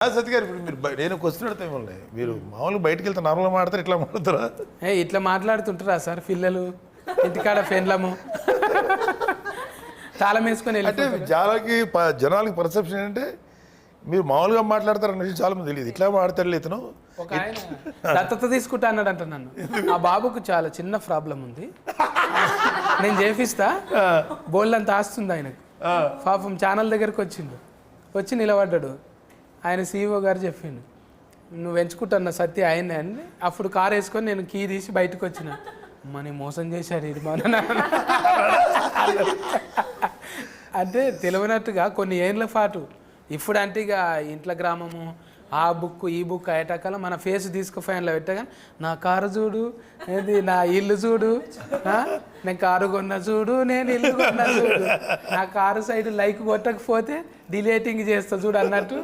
సత్ గారు ఇప్పుడు మీరు నేను క్వశ్చన్ అడుగుతా మిమ్మల్ని మీరు మామూలుగా బయటకు వెళ్తే నార్మల్గా మాట్లాడతారు ఇట్లా మాట్లాడతారా ఇట్లా మాట్లాడుతుంటారా సార్ పిల్లలు ఇంటికాడ ఫెన్లము తాళం వేసుకొని అంటే జనాలకి పర్సెప్షన్ ఏంటంటే మీరు మామూలుగా మాట్లాడతారన్న విషయం చాలా మంది తెలియదు ఇట్లా మాట్లాడతాడు ఇతను ఒక ఆయన దత్తత తీసుకుంటా అన్నాడంట నన్ను ఆ బాబుకు చాలా చిన్న ప్రాబ్లం ఉంది నేను చేపిస్తా బోల్డ్ అంత ఆస్తుంది ఆయనకు పాపం ఛానల్ దగ్గరకు వచ్చి నిలబడ్డాడు ఆయన సీఈఓ గారు చెప్పిండు నువ్వు ఎంచుకుంటున్న సత్య ఆయనే అని అప్పుడు కారు వేసుకొని నేను కీ తీసి బయటకు వచ్చిన మనీ మోసం చేశారు ఇది మన అంటే తెలియనట్టుగా కొన్ని ఏళ్ళ పాటు ఇప్పుడు అంటే ఇక ఇంట్లో గ్రామము ఆ బుక్ ఈ బుక్ అయ్యేటకాల మన ఫేస్ తీసుకు ఫ్యాన్లో పెట్టగానే నా కారు చూడు ఏది నా ఇల్లు చూడు నేను కారు కొన్నా చూడు నేను ఇల్లు కొన్నా చూడు నా కారు సైడ్ లైక్ కొట్టకపోతే డిలేటింగ్ చేస్తా చూడు అన్నట్టు